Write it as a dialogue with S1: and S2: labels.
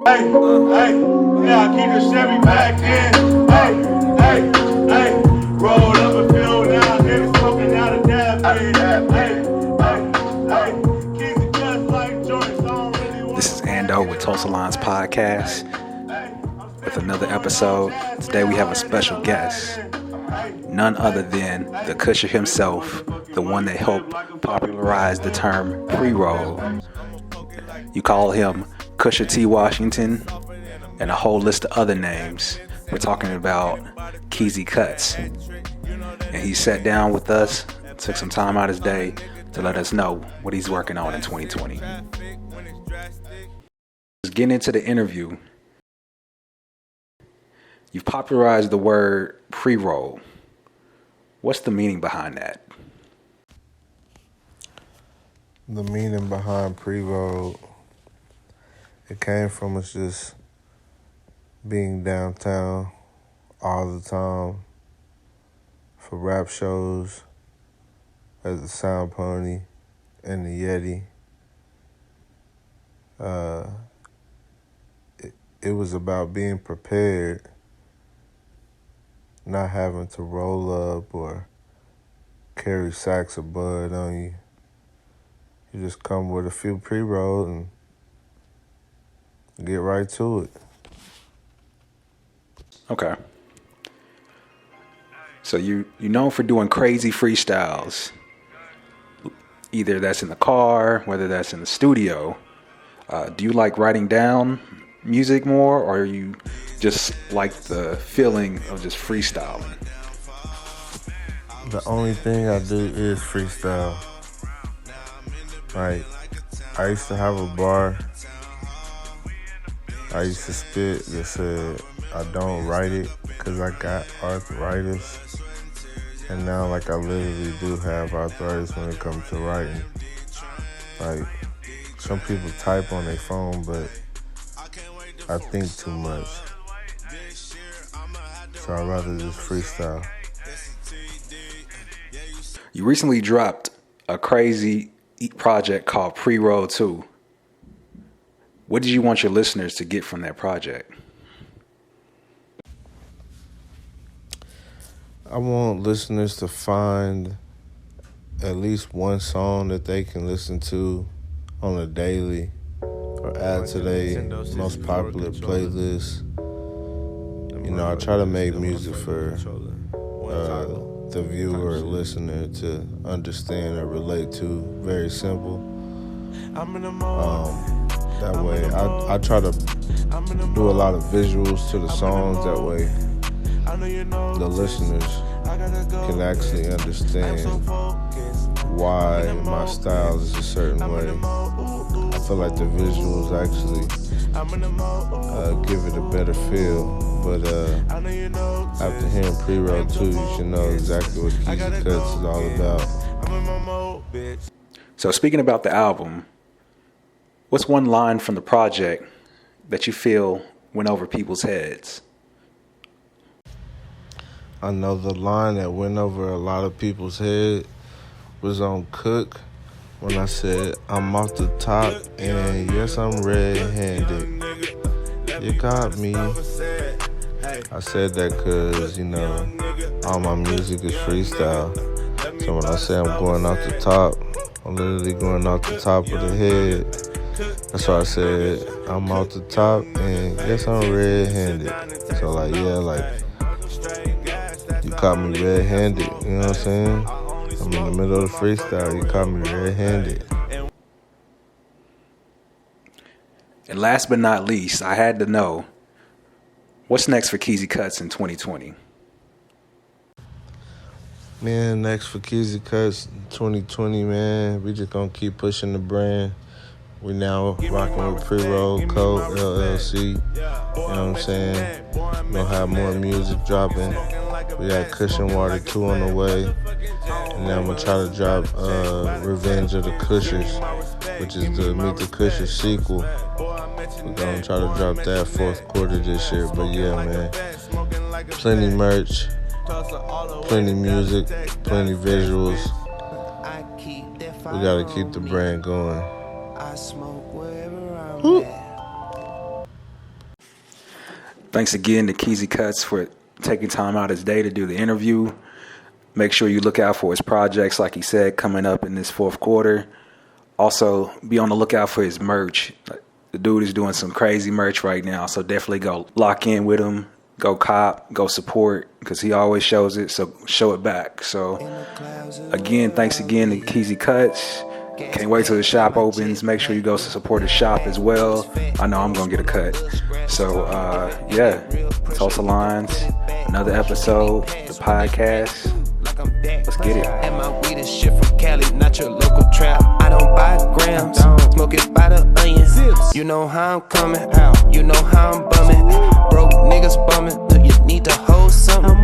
S1: Yeah, I keep the Chevy back in. Hey, roll up a field now, heavy smoking out of dab. Keezy Kuts like joints, I don't really want.
S2: This is Ando with Tulsa Lines Podcast with another episode. Today we have a special guest, none other than the Kusher himself, the one that helped popularize the term pre-roll. You call him Kusher T. Washington and a whole list of other names. We're talking about Keezy Kuts. And he sat down with us, took some time out of his day to let us know what he's working on in 2020. Let's get into the interview. You've popularized the word pre-roll. What's the meaning behind that?
S3: The meaning behind pre-roll, it came from us just being downtown all the time for rap shows as the Sound Pony and the Yeti. It was about being prepared, not having to roll up or carry sacks of bud on you. You just come with a few pre-rolls and get right to it.
S2: Okay. So you're known for doing crazy freestyles. Either that's in the car, whether that's in the studio. Do you like writing down music more, or you just like the feeling of just freestyling?
S3: The only thing I do is freestyle. Like, I used to have a bar I used to spit that said, I don't write it because I got arthritis. And now, like, I literally do have arthritis when it comes to writing. Like, some people type on their phone, but I think too much. So I'd rather just freestyle.
S2: You recently dropped a crazy project called Pre-Roll 2. What did you want your listeners to get from that project?
S3: I want listeners to find at least one song that they can listen to on a daily or add to their most popular playlist. You know, I try to make music for the viewer or listener to understand or relate to. Very simple. That way, I try to do a lot of visuals to the songs. That way, the listeners can actually understand why my style is a certain way. I feel like the visuals actually give it a better feel. But after hearing Pre-Roll 2, you should know exactly what Keezy Kuts is all about.
S2: So speaking about the album, what's one line from the project that you feel went over people's heads?
S3: I know the line that went over a lot of people's head was on Cook when I said, I'm off the top and yes, I'm red-handed. You got me. I said that because, you know, all my music is freestyle. So when I say I'm going off the top, I'm literally going off the top of the head. That's why I said I'm off the top and yes, I'm red-handed. So like, yeah, like, you caught me red-handed, you know what I'm saying? I'm in the middle of the freestyle, you caught me red-handed.
S2: And last but not least, I had to know, what's next for Keezy Kuts in 2020?
S3: Man, next for Keezy Kuts 2020, man, we just gonna keep pushing the brand. We now rocking with Pre-Roll Code LLC. You know what I'm saying? We'll have more music dropping. We got Cushion Water 2 on the way. And then I'm gonna try to drop Revenge of the Cushers, which is the Meet the Cushers sequel. We're gonna try to drop that fourth quarter this year. But yeah, man, plenty merch, plenty music, plenty visuals. We gotta keep the brand going.
S4: I smoke wherever I'm at.
S2: Thanks again to Keezy Kuts for taking time out of his day to do the interview. Make sure you look out for his projects, like he said, coming up in this fourth quarter. Also, be on the lookout for his merch. The dude is doing some crazy merch right now, so definitely go lock in with him. Go cop, go support, because he always shows it, so show it back. So, again, thanks again to Keezy Kuts. Can't wait till the shop opens. Make sure you go support the shop as well. I know I'm going to get a cut. So, yeah, Tulsa Lines, another episode, the podcast. Let's get it.
S4: And my weed is shit from Cali, not your local trap. I don't buy grams, smoke it by the onion. You know how I'm coming, you know how I'm bumming. Broke niggas bumming, do you need to hold something?